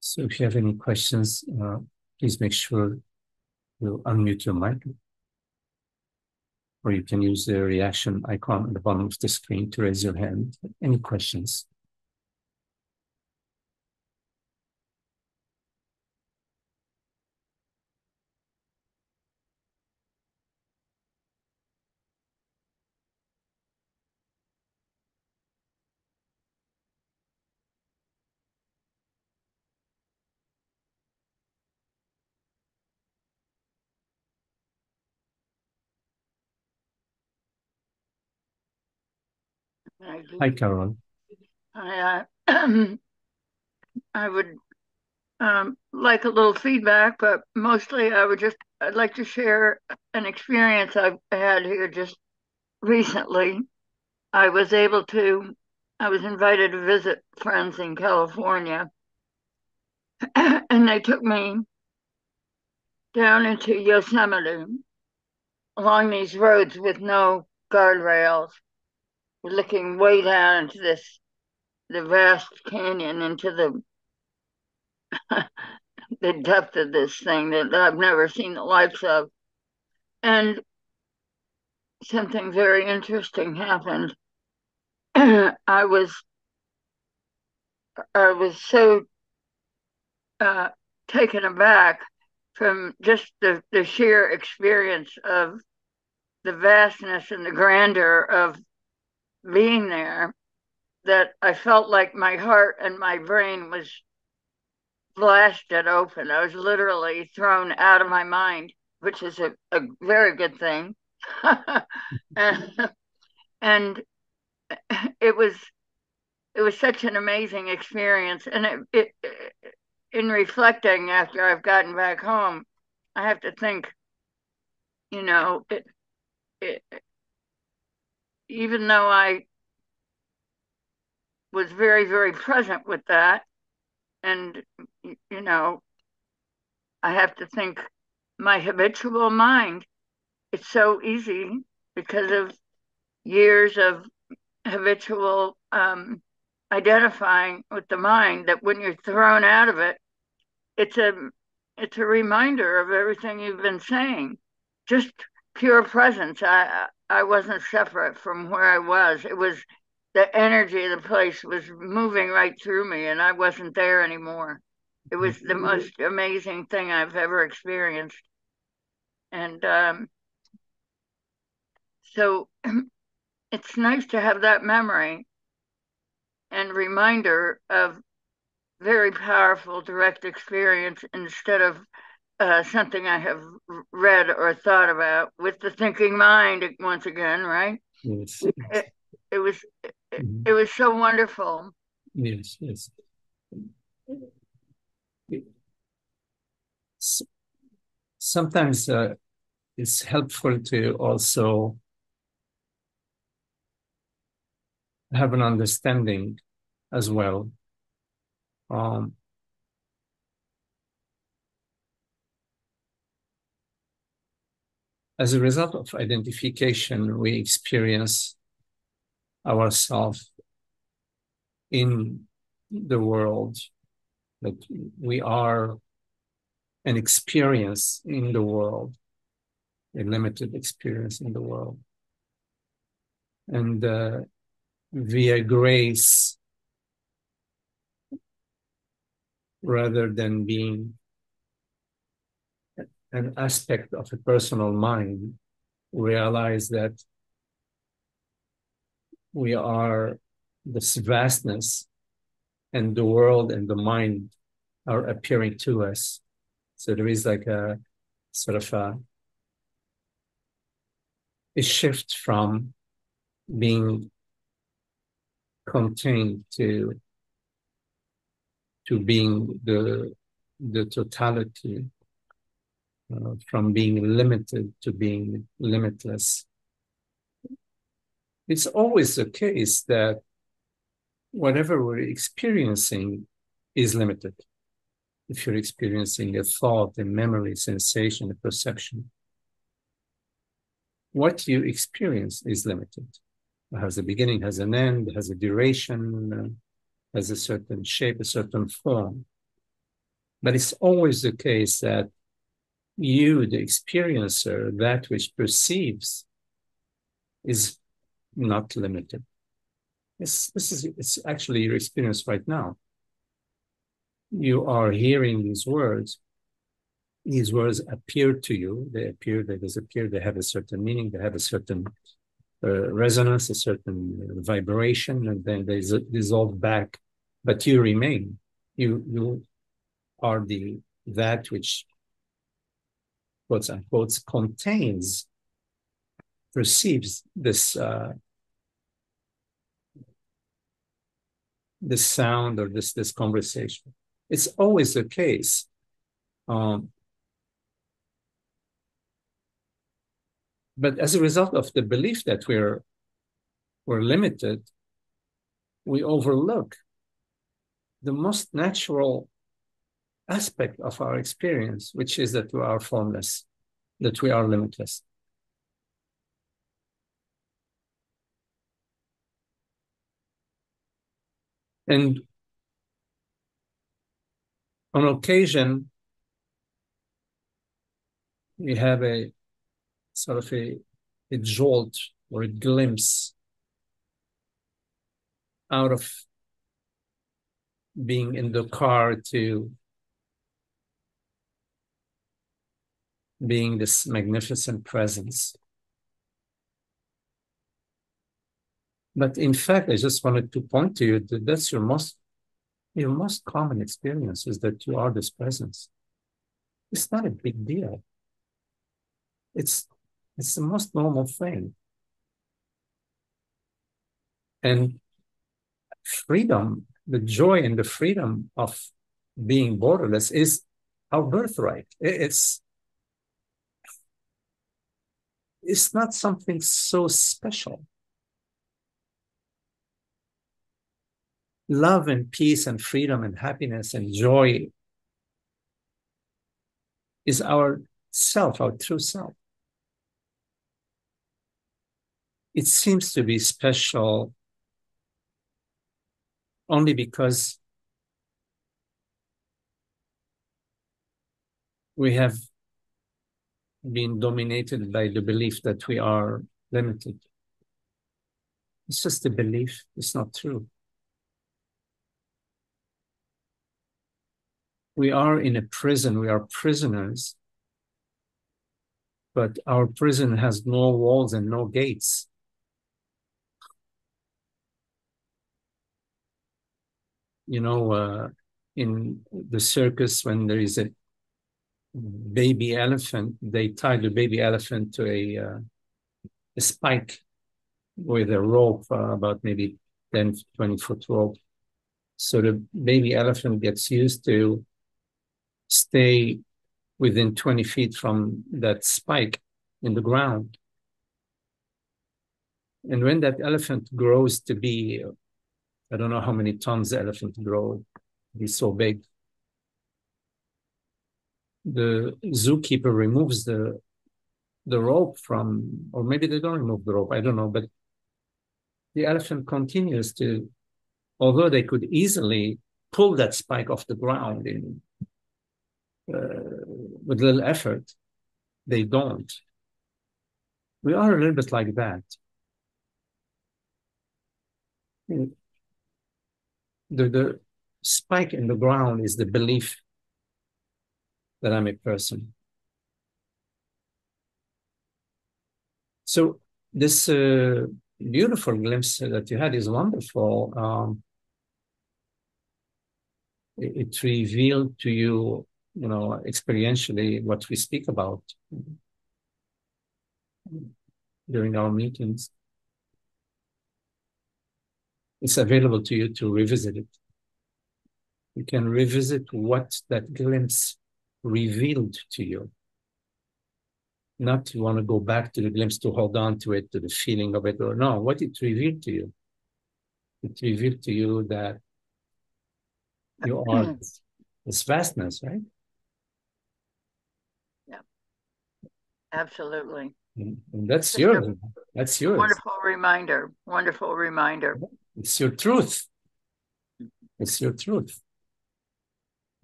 So if you have any questions, please make sure you unmute your mic, or you can use the reaction icon at the bottom of the screen to raise your hand. Any questions? Hi, Carol. I would like a little feedback, but mostly I'd like to share an experience I've had here just recently. I was I was invited to visit friends in California, and they took me down into Yosemite along these roads with no guardrails. We're looking way down into the vast canyon, into the depth of this thing that I've never seen the likes of. And something very interesting happened. I was I was so uh, taken aback from just the sheer experience of the vastness and the grandeur of being there that I felt like my heart and my brain was blasted open. I was literally thrown out of my mind, which is a very good thing. and, and it was such an amazing experience. And in reflecting after I've gotten back home, I have to think, you know, it, even though I was very, very present with that, and, you know, I have to think my habitual mind, it's so easy because of years of habitual identifying with the mind that when you're thrown out of it, it's a it's a reminder of everything you've been saying. Just pure presence. I wasn't separate from where I was. It was the energy of the place was moving right through me, and I wasn't there anymore. It was the most amazing thing I've ever experienced. And so it's nice to have that memory and reminder of very powerful direct experience instead of something I have read or thought about with the thinking mind once again, right? Yes. It was it was so wonderful. Yes, yes. Sometimes it's helpful to also have an understanding as well. As a result of identification, we experience ourselves in the world, that we are an experience in the world, a limited experience in the world. And via grace, rather than being an aspect of a personal mind, realize that we are this vastness, and the world and the mind are appearing to us. So there is like a sort of a shift from being contained to being the totality, from being limited to being limitless. It's always the case that whatever we're experiencing is limited. If you're experiencing a thought, a memory, sensation, a perception, what you experience is limited. It has a beginning, has an end, has a duration, has a certain shape, a certain form. But it's always the case that you, the experiencer, that which perceives, is not limited. It's actually your experience right now. You are hearing these words. These words appear to you. They appear, they disappear. They have a certain meaning. They have a certain resonance, a certain vibration, and then they dissolve back. But you remain. You are that which, quote unquote, contains, perceives this sound or this conversation. It's always the case. But as a result of the belief that we're limited, we overlook the most natural aspect of our experience, which is that we are formless, that we are limitless. And on occasion, we have a sort of a jolt or a glimpse out of being in the car to being this magnificent presence. But in fact, I just wanted to point to you that that's your most common experience, is that you are this presence. It's not a big deal. It's the most normal thing. And freedom, the joy and the freedom of being borderless is our birthright. It's not something so special. Love and peace and freedom and happiness and joy is our self, our true self. It seems to be special only because we have been dominated by the belief that we are limited. It's just a belief. It's not true. We are in a prison. We are prisoners. But our prison has no walls and no gates. You know, in the circus, when there is a baby elephant, they tie the baby elephant to a spike with a rope, about maybe 10, 20-foot rope. So the baby elephant gets used to stay within 20 feet from that spike in the ground. And when that elephant grows to be, I don't know how many tons the elephant grows, he's so big, the zookeeper removes the rope from, or maybe they don't remove the rope, I don't know, but the elephant continues to, although they could easily pull that spike off the ground with little effort, they don't. We are a little bit like that. The spike in the ground is the belief that I'm a person. So this beautiful glimpse that you had is wonderful. It revealed to you, you know, experientially what we speak about during our meetings. It's available to you to revisit it. You can revisit what that glimpse revealed to you. Not you want to go back to the glimpse to hold on to it, to the feeling of it, or no, what it revealed to you. It revealed to you that you are this vastness, right? Yeah, absolutely. And that's yours. That's yours. Wonderful reminder. Wonderful reminder. It's your truth. It's your truth.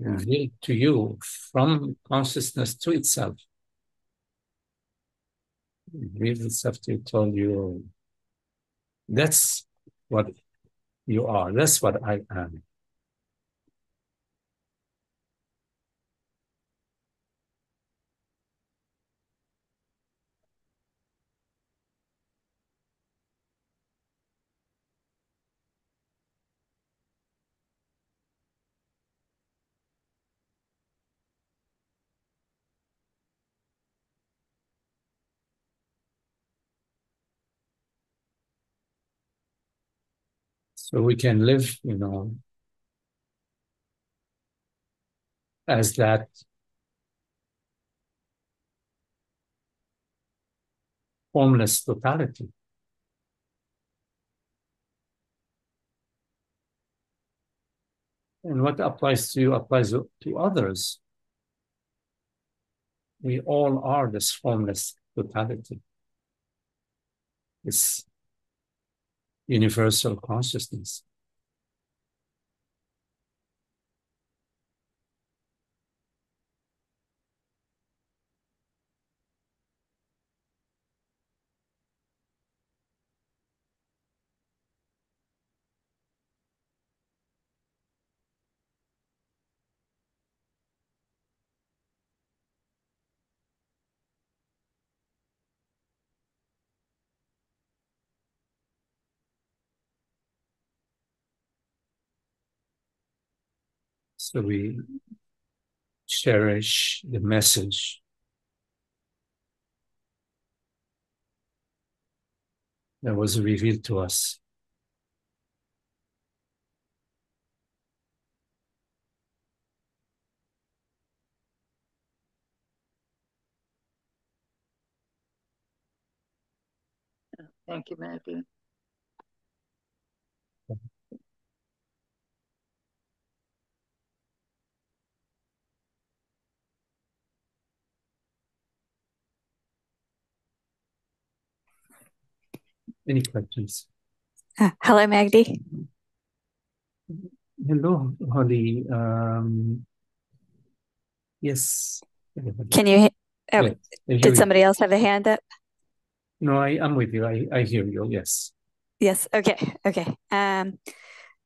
revealed to you from consciousness to itself. Revealed itself to you, told you, that's what you are. That's what I am. So we can live, as that formless totality. And what applies to you applies to others. We all are this formless totality, this universal consciousness. So we cherish the message that was revealed to us. Thank you, Magdi. Any questions? Hello, Magdi. Hello, Holly. Yes. Can you? Oh, Yeah, did somebody else have a hand up? No, I'm with you. I hear you. Yes. Yes. Okay. Okay.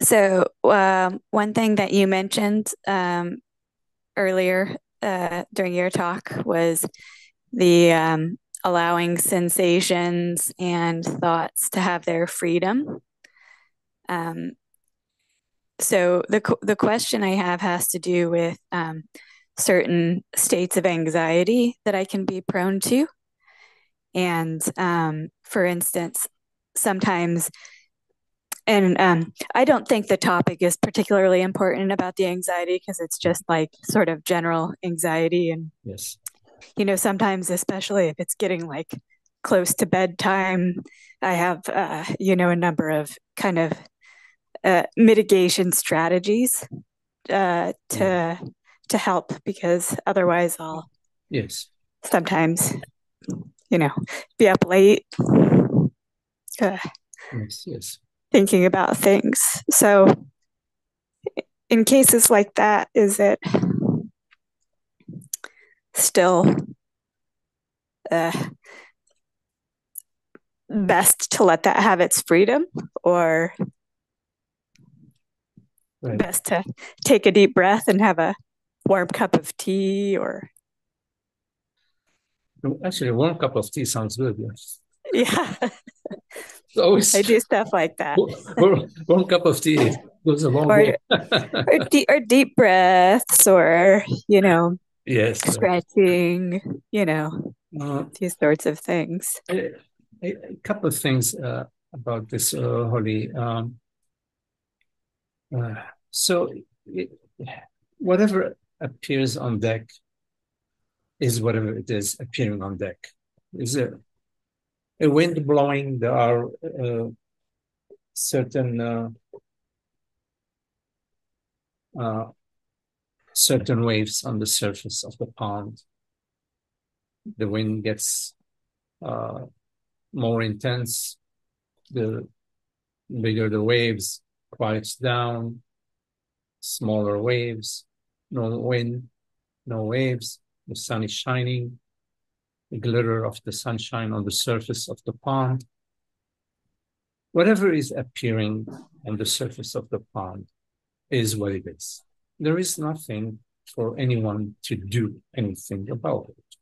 So one thing that you mentioned earlier during your talk was the allowing sensations and thoughts to have their freedom. So the question I have has to do with certain states of anxiety that I can be prone to. And for instance, sometimes, and I don't think the topic is particularly important about the anxiety because it's just like sort of general anxiety. And, yes, sometimes, especially if it's getting like close to bedtime, I have, a number of kind of mitigation strategies to help, because otherwise I'll sometimes be up late thinking about things. So in cases like that, is it still best to let that have its freedom, or best to take a deep breath and have a warm cup of tea? Or actually, a warm cup of tea sounds good. Yeah. Always, I do stuff like that. Warm cup of tea goes a long way. or deep breaths, or stretching, these sorts of things. A couple of things about this, Holly. So whatever appears on deck is whatever it is appearing on deck. Is there a wind blowing? There are certain waves on the surface of the pond. The wind gets more intense, the bigger the waves, quiets down, smaller waves. no wind, no waves, the sun is shining, the glitter of the sunshine on the surface of the pond. Whatever is appearing on the surface of the pond is what it is. There is nothing for anyone to do anything about it.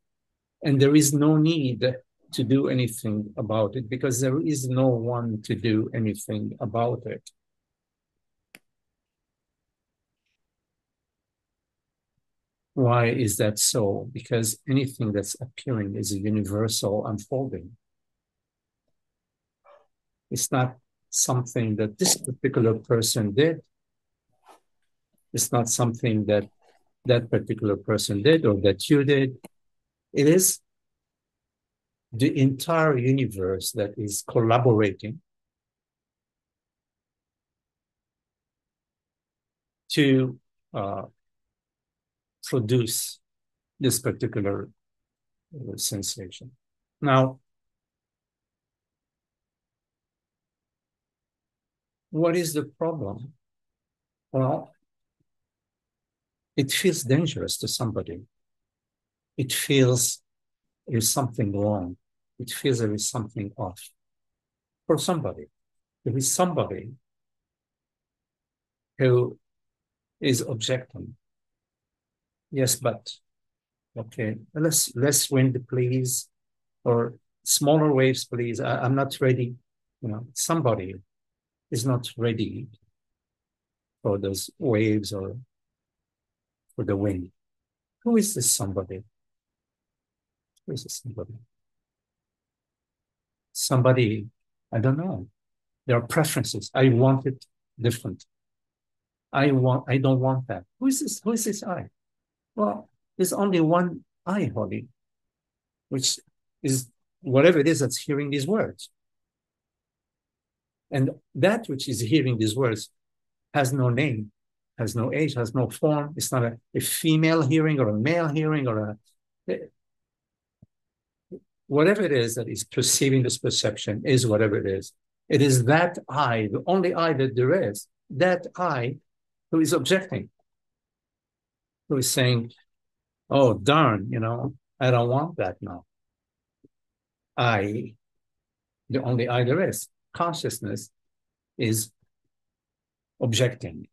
And there is no need to do anything about it because there is no one to do anything about it. Why is that so? Because anything that's appearing is a universal unfolding. It's not something that this particular person did. It's not something that that particular person did or that you did. It is the entire universe that is collaborating to produce this particular sensation. Now, what is the problem? Well, it feels dangerous to somebody. It feels there's something wrong. It feels there is something off. For somebody, there is somebody who is objecting. Yes, but okay, less wind, please, or smaller waves, please. I'm not ready. You know, somebody is not ready for those waves or for the wind. Who is this somebody? Who is this somebody? Somebody, I don't know. There are preferences. I want it different. I don't want that. Who is this? Who is this I? Well, there's only one I, Holly, which is whatever it is that's hearing these words. And that which is hearing these words has no name, has no age, has no form. It's not a female hearing or a male hearing or whatever it is that is perceiving this perception is whatever it is. It is that I, the only I that there is, that I who is objecting, who is saying, oh, darn, you know, I don't want that now. I, the only I there is, consciousness is objecting.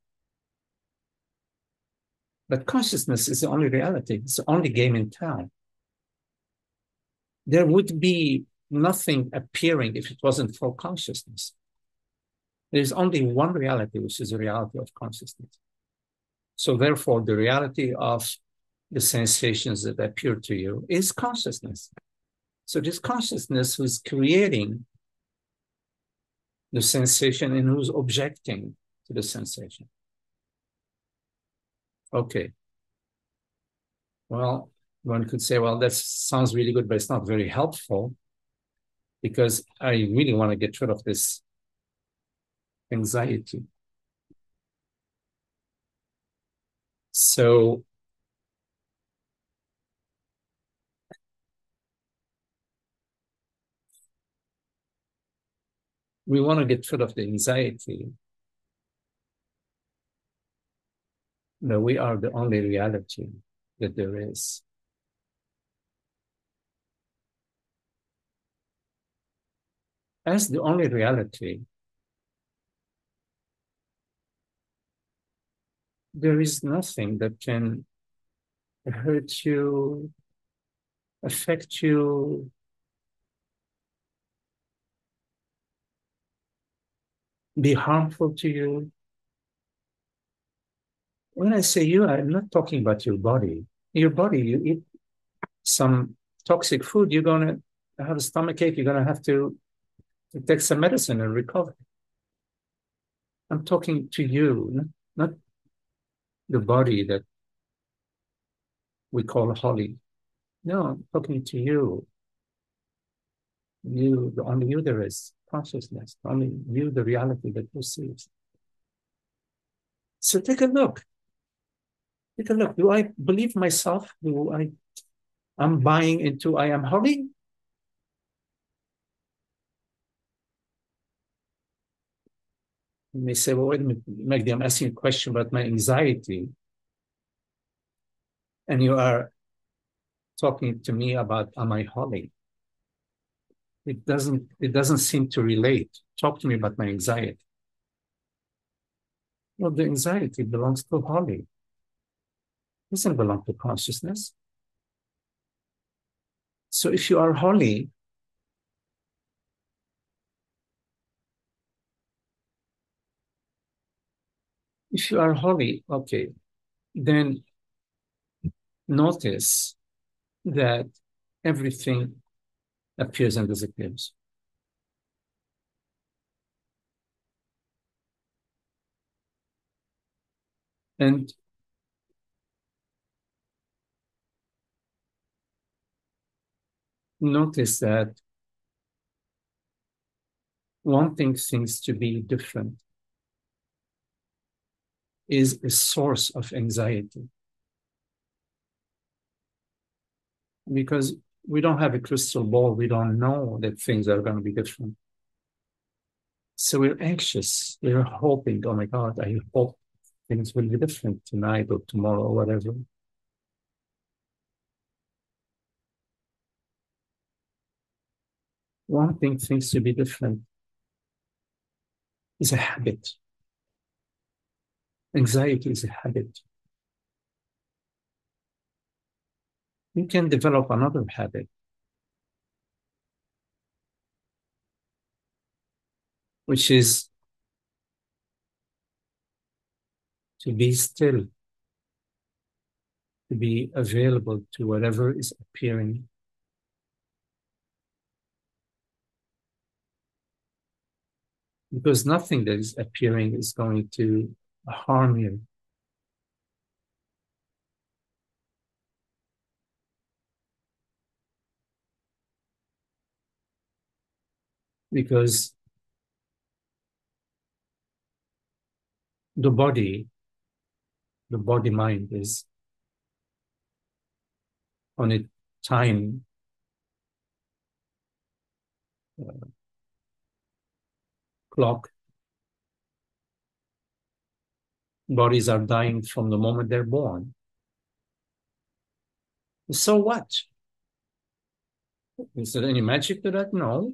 But consciousness is the only reality. It's the only game in town. There would be nothing appearing if it wasn't for consciousness. There's only one reality, which is the reality of consciousness. So therefore, the reality of the sensations that appear to you is consciousness. So this consciousness who's creating the sensation and who's objecting to the sensation. Okay. Well, one could say, well, that sounds really good, but it's not very helpful because I really want to get rid of this anxiety. So we want to get rid of the anxiety that we are the only reality that there is. As the only reality, there is nothing that can hurt you, affect you, be harmful to you. When I say you, I'm not talking about your body. Your body, you eat some toxic food, you're going to have a stomachache, you're going to have to take some medicine and recover. I'm talking to you, not the body that we call holy. No, I'm talking to you. You, the only you there is, consciousness, only you, the reality that perceives. So take a look. Take a look. Do I believe myself? I'm buying into I am holy? You may say, well, wait a minute, Magdi, I'm asking a question about my anxiety. And you are talking to me about, am I holy? It doesn't seem to relate. Talk to me about my anxiety. Well, the anxiety belongs to holy. It doesn't belong to consciousness. So if you are holy, okay, then notice that everything appears and disappears. And notice that wanting things to be different is a source of anxiety. Because we don't have a crystal ball, we don't know that things are going to be different. So we're anxious, we're hoping, oh my God, I hope things will be different tonight or tomorrow or whatever. Wanting things to be different is a habit. Anxiety is a habit. You can develop another habit, which is to be still, to be available to whatever is appearing. Because nothing that is appearing is going to harm you. Because the body mind is on a time clock. Bodies are dying from the moment they're born. So what? Is there any magic to that? No.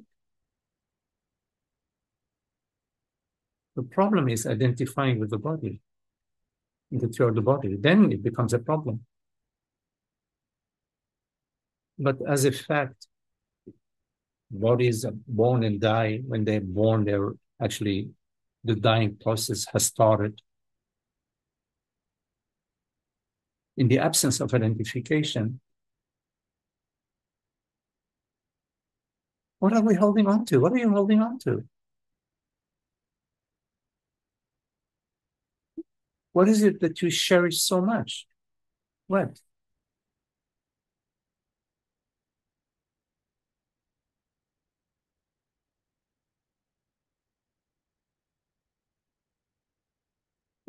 The problem is identifying with the body, that you're the body. Then it becomes a problem. But as a fact, bodies are born and die. When they're born, they're actually, the dying process has started. In the absence of identification, what are we holding on to? What are you holding on to? What is it that you cherish so much? What?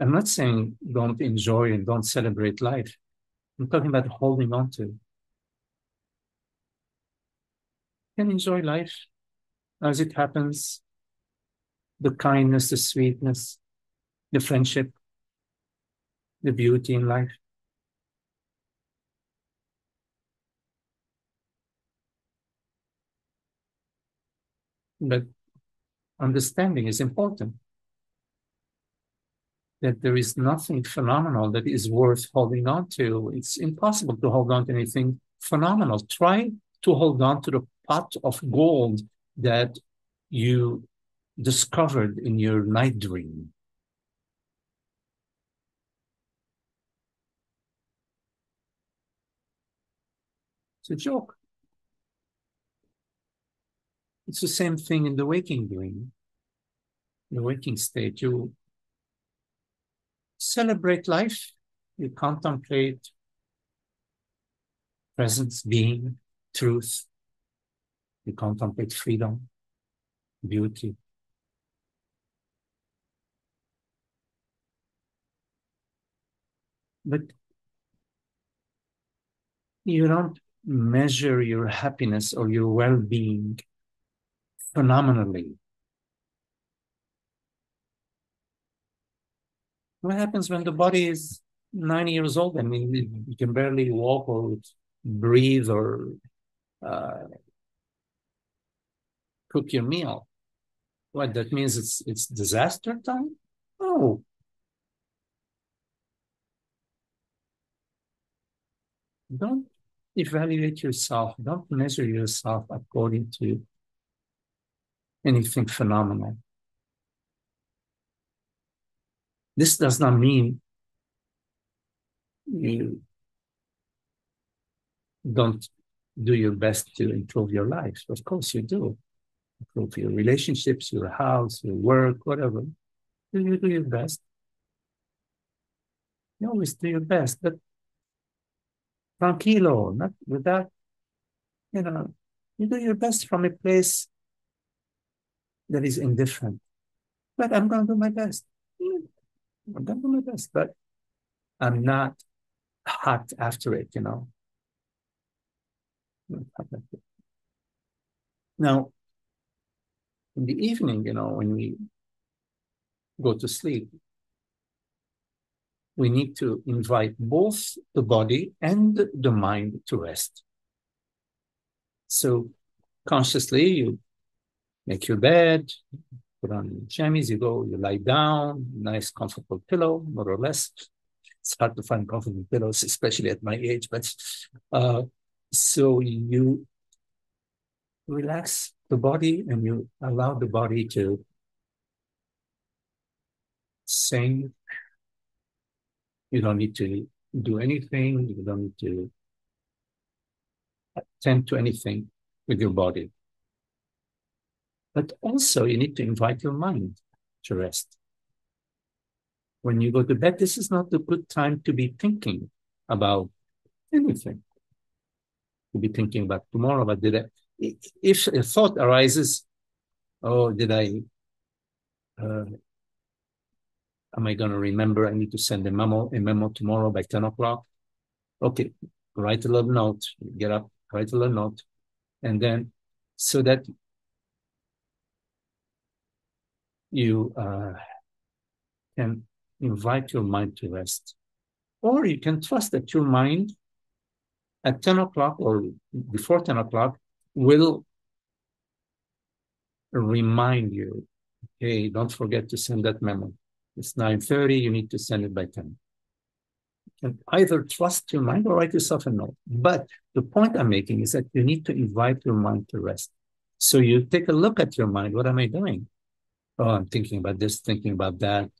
I'm not saying don't enjoy and don't celebrate life. I'm talking about holding on to. You can enjoy life as it happens, the kindness, the sweetness, the friendship, the beauty in life. But understanding is important, that there is nothing phenomenal that is worth holding on to. It's impossible to hold on to anything phenomenal. Try to hold on to the pot of gold that you discovered in your night dream. It's a joke. It's the same thing in the waking dream, the waking state. You celebrate life, you contemplate presence, being, truth, you contemplate freedom, beauty. But you don't measure your happiness or your well-being phenomenally. What happens when the body is 90 years old. I mean, you can barely walk or breathe or cook your meal. What, that means it's disaster time? No. Don't evaluate yourself. Don't measure yourself according to anything phenomenal. This does not mean you don't do your best to improve your life. Of course you do. Improve your relationships, your house, your work, whatever. You do your best. You always do your best, but tranquilo, not without, you do your best from a place that is indifferent. But I'm going to do my best. I'm going to do my best, but I'm not hot after it, Now, in the evening, when we go to sleep, we need to invite both the body and the mind to rest. So consciously, you make your bed, put on your jammies, you lie down, nice comfortable pillow, more or less. It's hard to find comfortable pillows, especially at my age, but so you relax the body and you allow the body to sink. You don't need to do anything. You don't need to attend to anything with your body. But also you need to invite your mind to rest. When you go to bed, this is not a good time to be thinking about anything. To be thinking about tomorrow, but if a thought arises, am I going to remember I need to send a memo tomorrow by 10 o'clock? Okay, write a little note, get up, write a little note, and then so that you can invite your mind to rest. Or you can trust that your mind at 10 o'clock or before 10 o'clock will remind you, hey, don't forget to send that memo. It's 9:30, you need to send it by 10. You can either trust your mind or write yourself a note. But the point I'm making is that you need to invite your mind to rest. So you take a look at your mind. What am I doing? Oh, I'm thinking about this, thinking about that,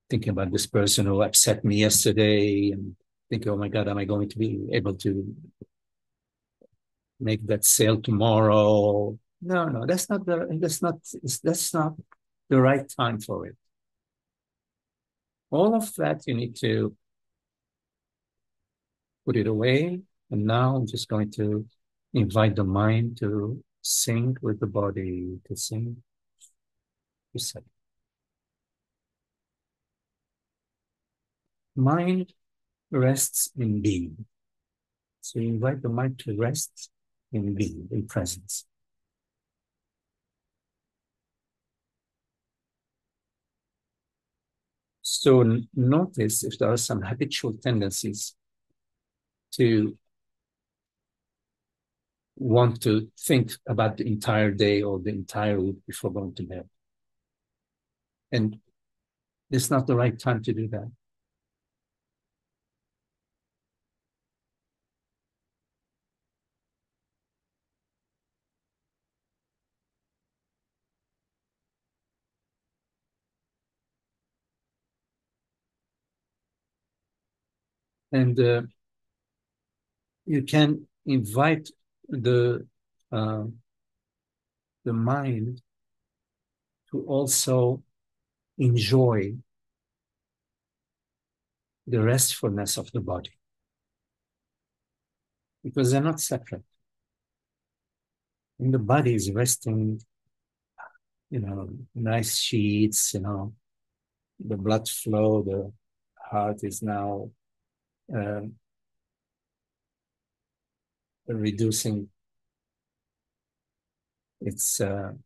thinking about this person who upset me yesterday, and thinking, oh my God, am I going to be able to make that sale tomorrow? No, that's not the right time for it. All of that you need to put it away. And now I'm just going to invite the mind to sync with the body, to sync, to set. Mind rests in being. So you invite the mind to rest in being, in presence. So notice if there are some habitual tendencies to want to think about the entire day or the entire week before going to bed. And it's not the right time to do that. And you can invite the mind to also enjoy the restfulness of the body, because they're not separate. And the body is resting, nice sheets, the blood flow, the heart is now reducing its the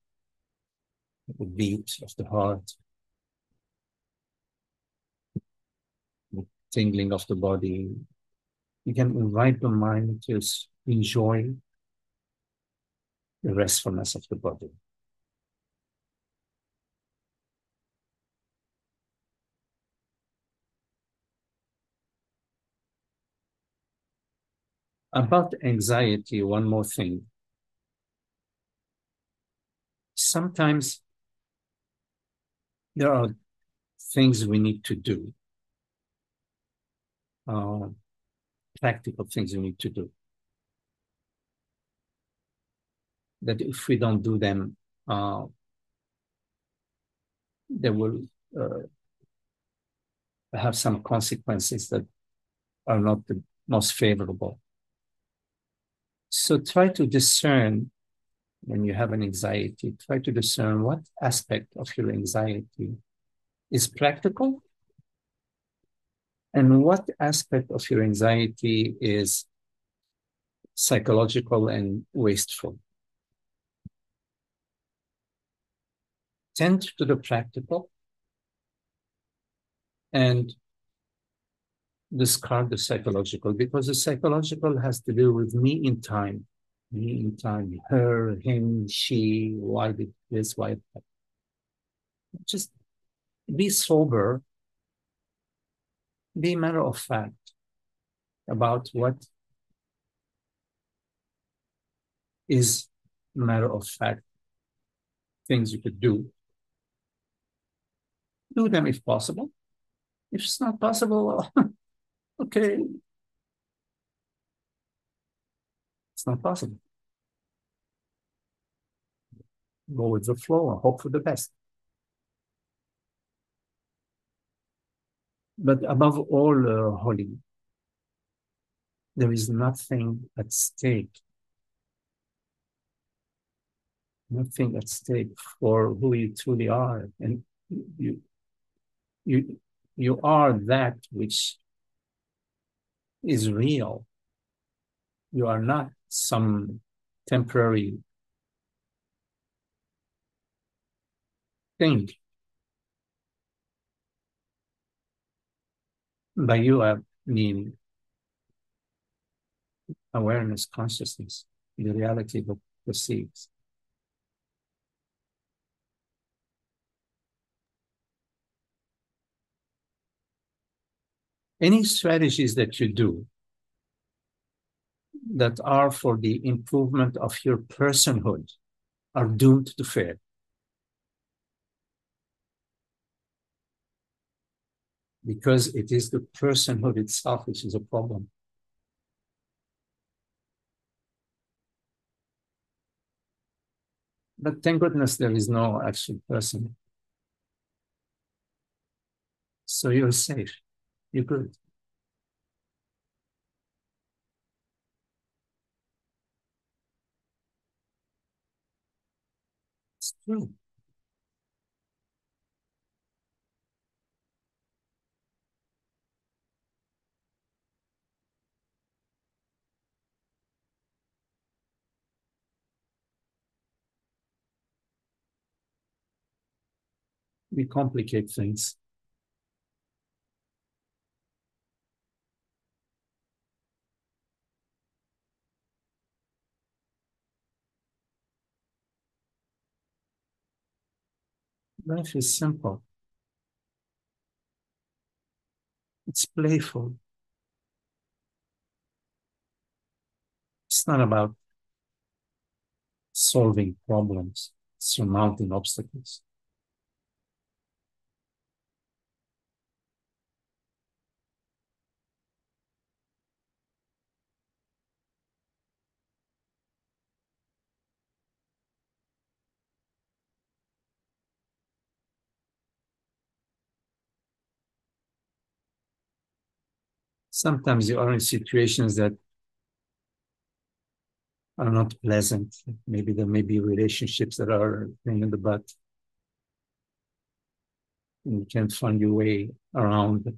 beat of the heart. tingling of the body. You can invite the mind to enjoy the restfulness of the body. About anxiety, one more thing. Sometimes there are things we need to do, practical things we need to do, that if we don't do them, they will have some consequences that are not the most favorable. So try to discern, when you have an anxiety, try to discern what aspect of your anxiety is practical and what aspect of your anxiety is psychological and wasteful. Tend to the practical and discard the psychological, because the psychological has to do with me in time, her, him, she, why did this, why that. Just be sober, be matter of fact about what is matter of fact things you could do. Do them if possible. If it's not possible, well, okay, it's not possible. Go with the flow and hope for the best. But above all, Holly, there is nothing at stake. Nothing at stake for who you truly are. And you are that which is real. You are not some temporary thing. By you, I mean awareness, consciousness, the reality that perceives. Any strategies that you do that are for the improvement of your personhood are doomed to fail. Because it is the personhood itself which is a problem. But thank goodness there is no actual person. So you're safe. You're good. It's true. We complicate things. Life is simple. It's playful. It's not about solving problems, surmounting obstacles. Sometimes you are in situations that are not pleasant. Maybe there may be relationships that are a pain in the butt. And you can't find your way around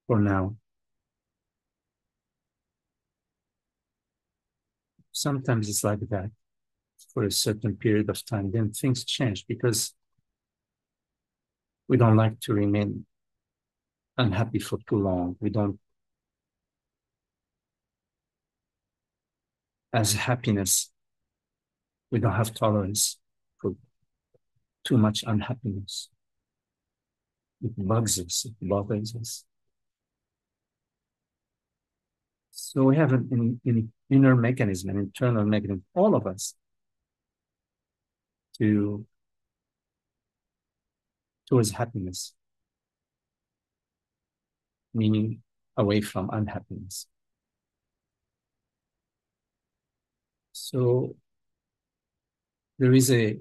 for now. Sometimes it's like that for a certain period of time. Then things change because we don't like to remain unhappy for too long. We don't, as happiness, we don't have tolerance for too much unhappiness. It bugs us, it bothers us. So we have an inner mechanism, an internal mechanism, all of us, towards happiness, meaning away from unhappiness. So there is a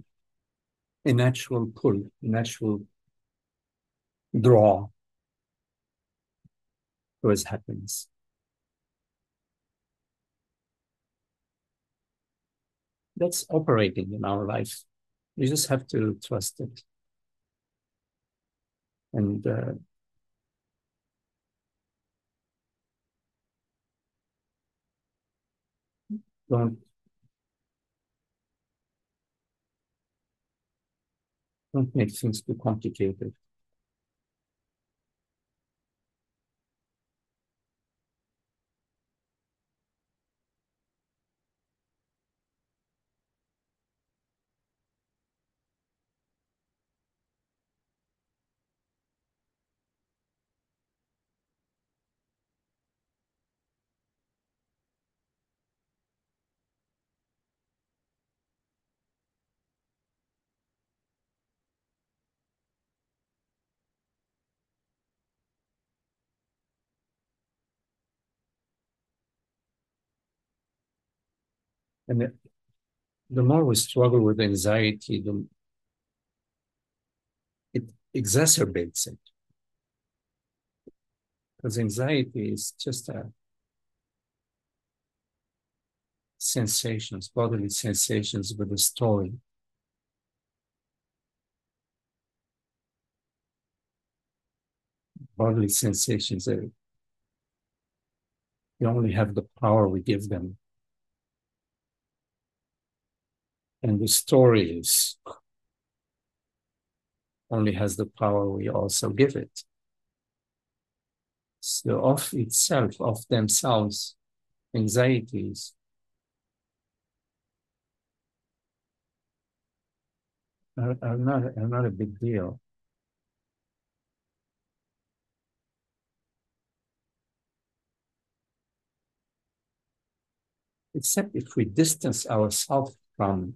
natural pull, a natural draw towards happiness. That's operating in our life. You just have to trust it. And don't make things too complicated. And the more we struggle with anxiety, it exacerbates it. Because anxiety is just sensations, bodily sensations with a story. Bodily sensations, they only have the power we give them. And the story only has the power we also give it. So of itself, of themselves, anxieties are not a big deal. Except if we distance ourselves from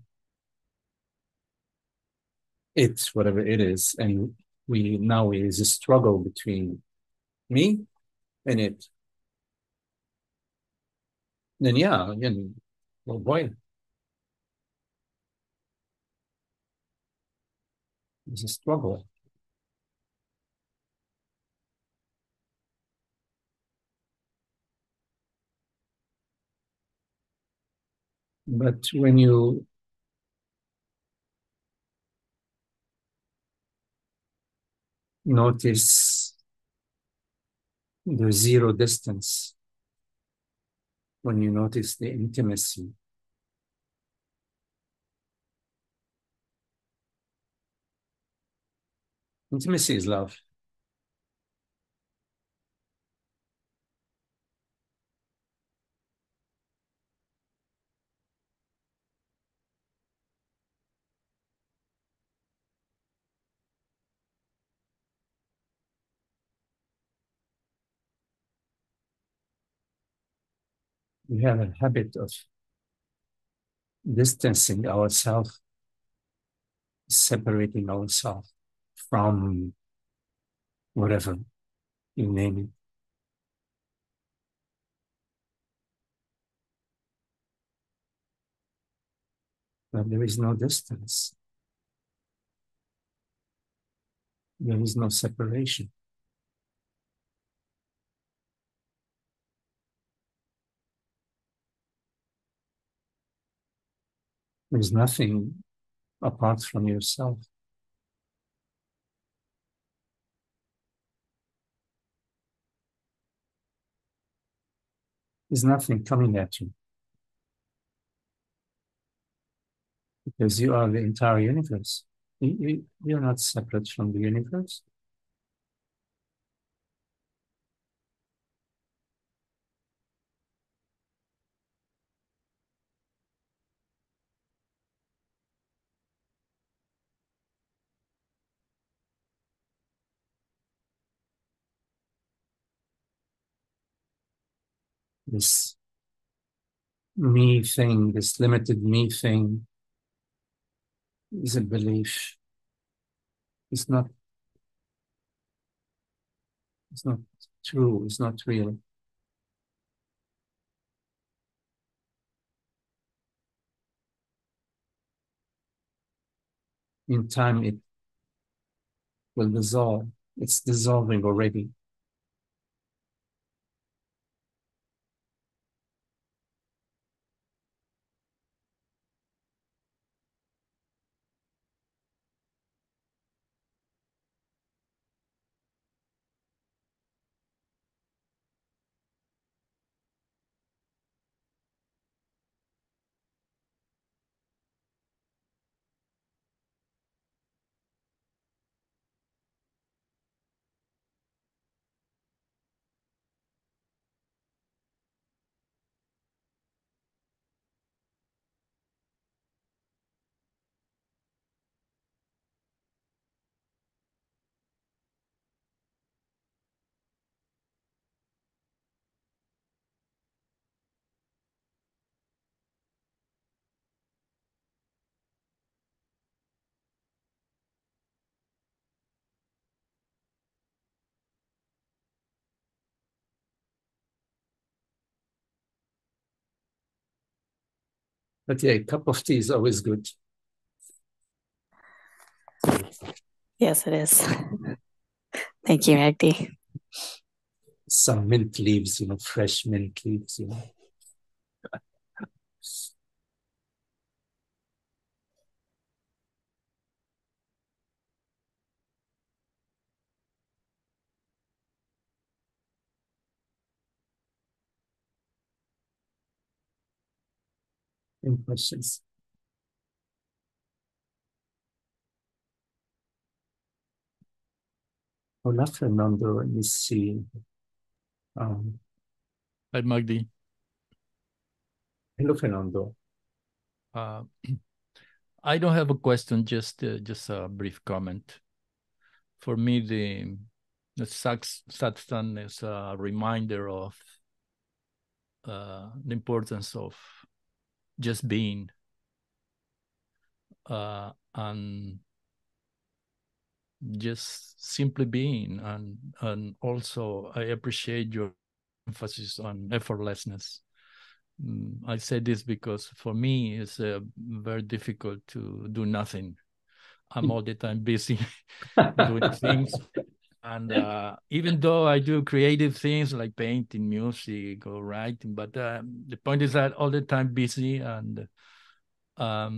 it, whatever it is, and now is a struggle between me and it. Then yeah, well, boy, it's a struggle. But when you notice the zero distance, when you notice the intimacy, intimacy is love. We have a habit of distancing ourselves, separating ourselves from whatever you name it. But there is no distance. There is no separation. There's nothing apart from yourself. There's nothing coming at you. Because you are the entire universe. You're not separate from the universe. this me thing, this limited me thing, is a belief. It's not true. It's not real. In time, it will dissolve. It's dissolving already. But yeah, a cup of tea is always good. Yes, it is. Thank you, Magdi. Some mint leaves, fresh mint leaves, Any questions? Hola, Fernando. Let me see. Hi, Magdi. Hello, Fernando. I don't have a question, just a brief comment. For me, the satsang is a reminder of the importance of just being, and just simply being, and also I appreciate your emphasis on effortlessness. I say this because for me it's very difficult to do nothing. I'm all the time busy doing things, and even though I do creative things like painting, music, or writing, but the point is that all the time busy, and I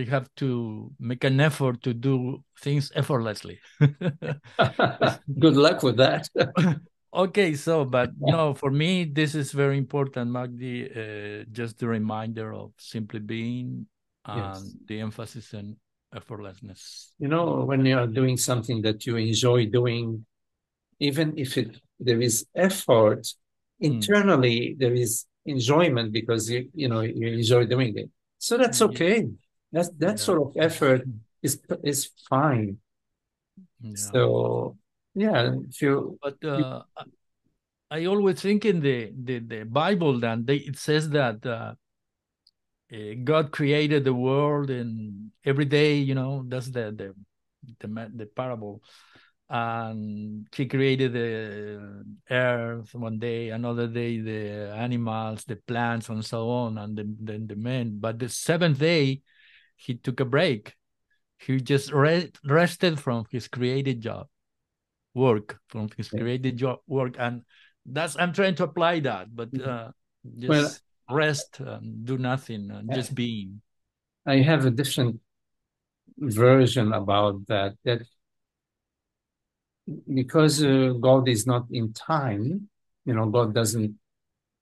have to make an effort to do things effortlessly. Good luck with that. Okay, but no, for me, this is very important, Magdi. Just the reminder of simply being and Yes. the emphasis on effortlessness. When you are doing something that you enjoy doing, even if there is effort, internally there is enjoyment because you enjoy doing it. So that's okay. That sort of effort is fine. Yeah. So yeah, But I always think in the Bible that it says that God created the world, and every day, that's the parable. And he created the earth one day, another day the animals, the plants, and so on, and then the men. But the seventh day, he took a break. He just rested from his created work, and I'm trying to apply that, but just rest and do nothing and just being. I have a different version about that because God is not in time, God doesn't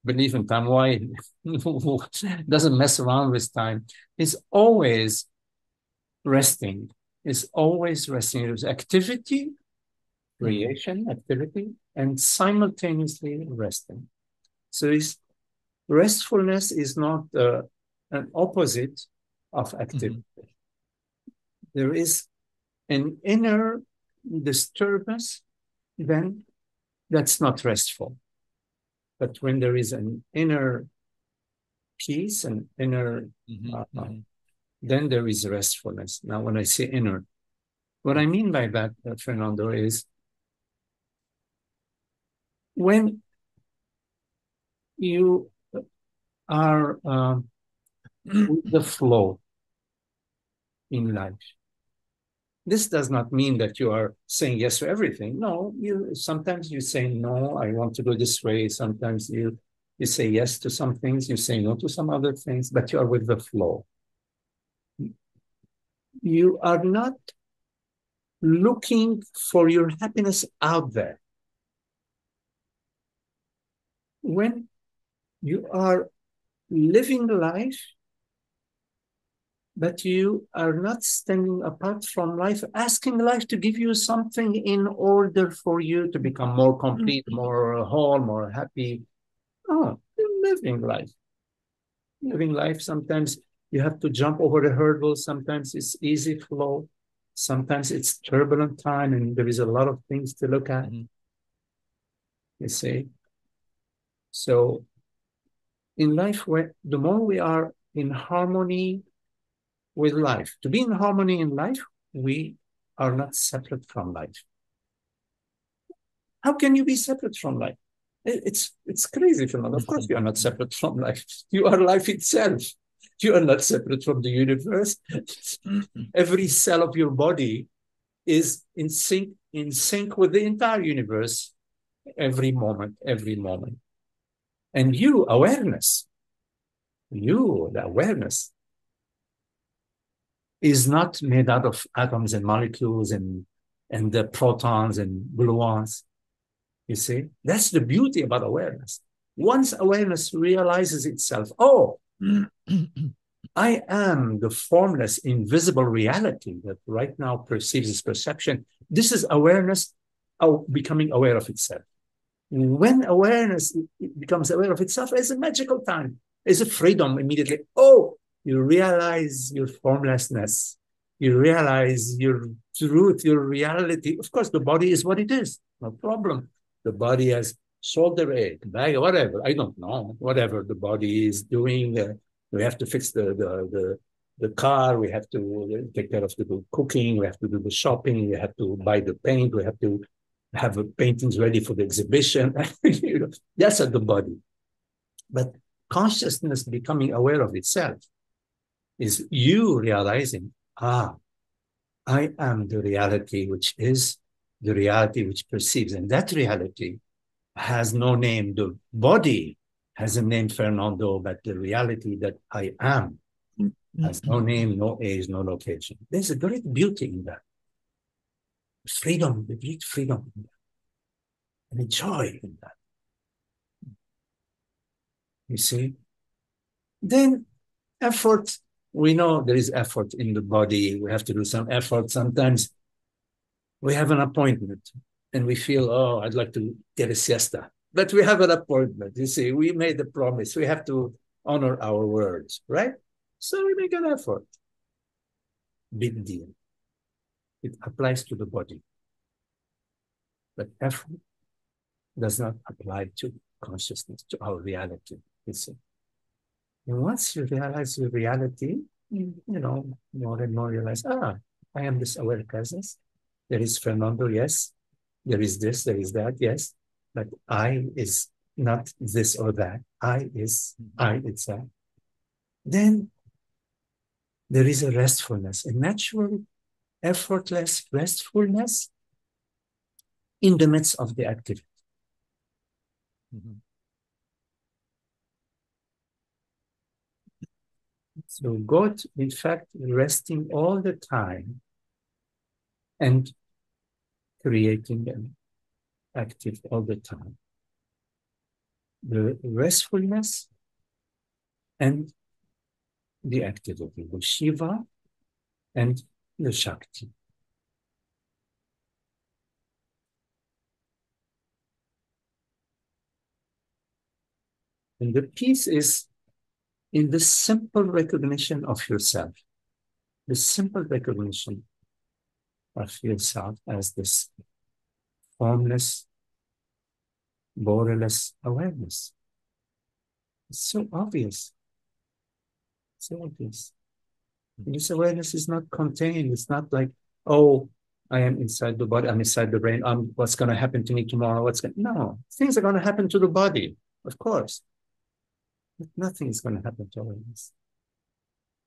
believe in time. Why? Doesn't mess around with time. It's always resting. It's always resting. There's activity, creation, activity, and simultaneously resting. So restfulness is not an opposite of activity. There is an inner disturbance, then that's not restful. But when there is an inner peace and inner, then there is restfulness. Now, when I say inner, what I mean by that, Fernando, is when you are with the flow in life. This does not mean that you are saying yes to everything. No, sometimes you say, no, I want to go this way. Sometimes you say yes to some things, you say no to some other things, but you are with the flow. You are not looking for your happiness out there. When you are living life, but you are not standing apart from life, asking life to give you something in order for you to become more complete, more whole, more happy. Oh, you're living life. Living life, sometimes you have to jump over the hurdles. Sometimes it's easy flow. Sometimes it's turbulent time and there is a lot of things to look at. You see? So in life, the more we are in harmony with life, to be in harmony in life, we are not separate from life. How can you be separate from life? It's crazy, Fernando. Of course you are not separate from life. You are life itself. You are not separate from the universe. Every cell of your body is in sync with the entire universe every moment. And the awareness is not made out of atoms and molecules and the protons and gluons. You see, that's the beauty about awareness. Once awareness realizes itself, oh, I am the formless, invisible reality that right now perceives its perception. This is awareness becoming aware of itself. When awareness becomes aware of itself, it's a magical time. It's a freedom immediately. Oh, you realize your formlessness. You realize your truth, your reality. Of course, the body is what it is. No problem. The body has shoulder ache, back, whatever. I don't know. Whatever the body is doing. We have to fix the car. We have to take care of the cooking. We have to do the shopping. We have to buy the paint. We have to have paintings ready for the exhibition. That's at the body. But consciousness becoming aware of itself is you realizing, I am the reality which is the reality which perceives. And that reality has no name. The body has a name, Fernando, but the reality that I am has no name, no age, no location. There's a great beauty in that. Freedom, the great freedom in that. And a joy in that. You see? Then effort, we know there is effort in the body. We have to do some effort. Sometimes we have an appointment and we feel, oh, I'd like to get a siesta. But we have an appointment. You see, we made a promise. We have to honor our words, right? So we make an effort. Big deal. It applies to the body. But effort does not apply to consciousness, to our reality, you see. And once you realize your reality, more and more realize, I am this aware presence. There is Fernando, yes. There is this, there is that, yes. But I is not this or that. I itself. Then there is a restfulness, a natural, effortless restfulness in the midst of the activity. So God, in fact, resting all the time and creating and active all the time. The restfulness and the activity, the Shiva and the Shakti. And the peace is in the simple recognition of yourself, the simple recognition of yourself as this formless, borderless awareness. It's so obvious. So obvious. This awareness is not contained. It's not like, oh, I am inside the body, I'm inside the brain. What's going to happen to me tomorrow? No, things are going to happen to the body, of course. But nothing is going to happen to awareness.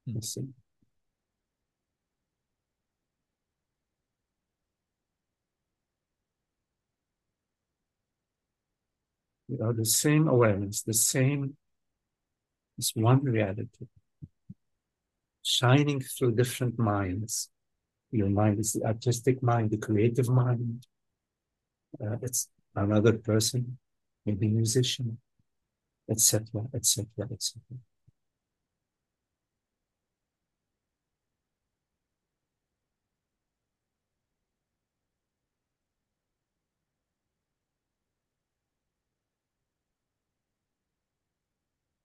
You see. We are the same awareness, this one reality, shining through different minds. Your mind is the artistic mind, the creative mind. It's another person, maybe musician, etc., etc., etc.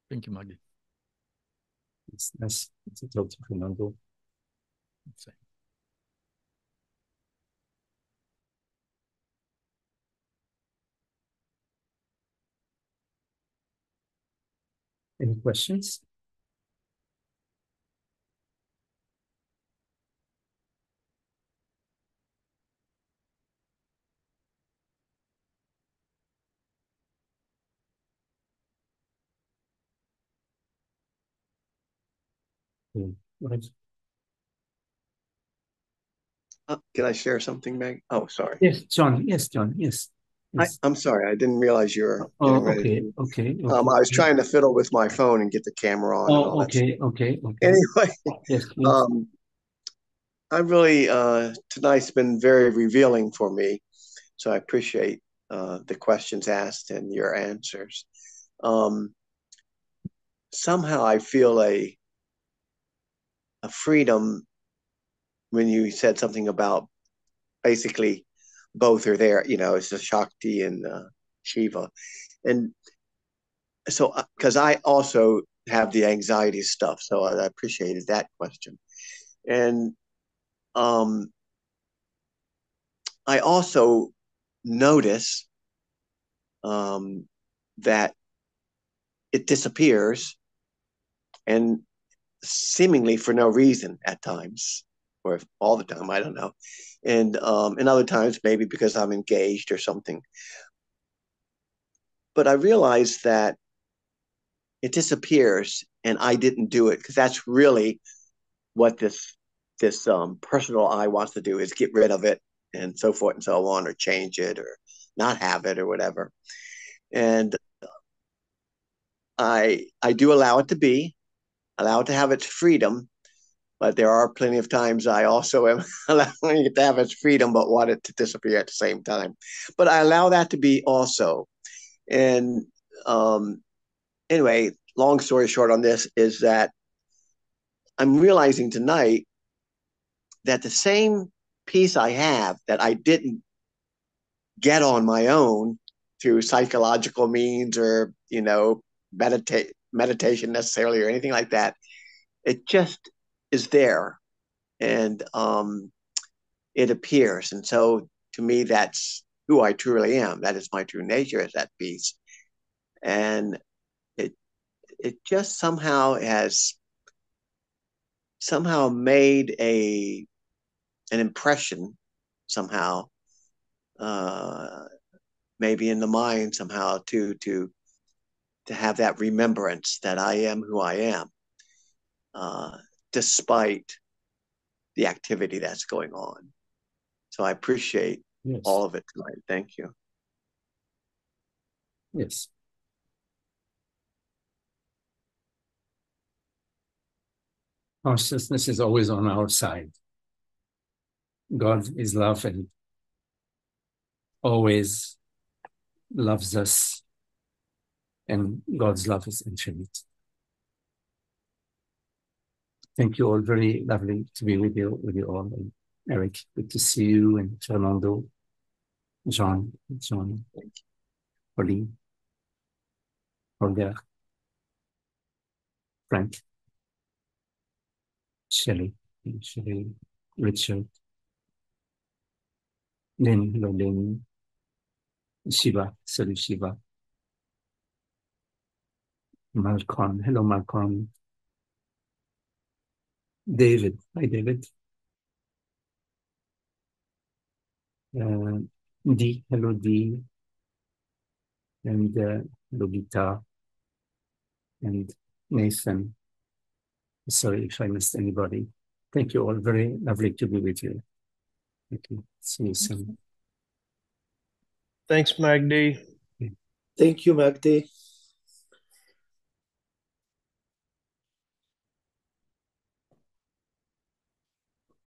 Thank you, Magdi. It's nice to talk to Fernando. Any questions? Right. Can I share something, Meg? Oh, sorry. Yes, John. Yes, John. Yes. Yes. I'm sorry. I didn't realize you were Oh, getting ready. okay. I was trying to fiddle with my phone and get the camera on and all that stuff. Okay. Anyway, Yes. I really tonight's been very revealing for me, so I appreciate the questions asked and your answers. Somehow I feel a freedom when you said something about basically both are there. You know, it's the Shakti and Shiva, and so because I also have the anxiety stuff, so I appreciated that question. And I also notice that it disappears, and seemingly for no reason at times, or all the time, I don't know. And other times maybe because I'm engaged or something. But I realize that it disappears and I didn't do it, because that's really what this personal I wants to do, is get rid of it and so forth and so on, or change it or not have it or whatever. And I do allow it to be, allow it to have its freedom, but there are plenty of times I also am allowing it to have its freedom, but want it to disappear at the same time. But I allow that to be also. And anyway, long story short on this is that I'm realizing tonight that the same peace I have that I didn't get on my own through psychological means, or, you know, meditation necessarily, or anything like that, it just is there, and it appears. And so to me, that's who I truly am. That is my true nature, is that peace. And it just somehow has made an impression somehow, maybe in the mind somehow, to have that remembrance that I am who I am, despite the activity that's going on. So I appreciate all of it tonight. Thank you. Yes. Consciousness is always on our side. God is love and always loves us, and God's love is infinite. Thank you all. Very lovely to be with you all. And Eric, good to see you, and Fernando, John, Pauline, Holger, Frank, Shelley, Richard, Lynn, Shiva. Salut, Shiva. Malcolm. Hello, Malcolm. David. Hi, David. D. Hello, D. And Logita. And Nathan. Sorry if I missed anybody. Thank you all. Very lovely to be with you. Thank you. See you soon. Thanks, Magdi. Thank you, Magdi.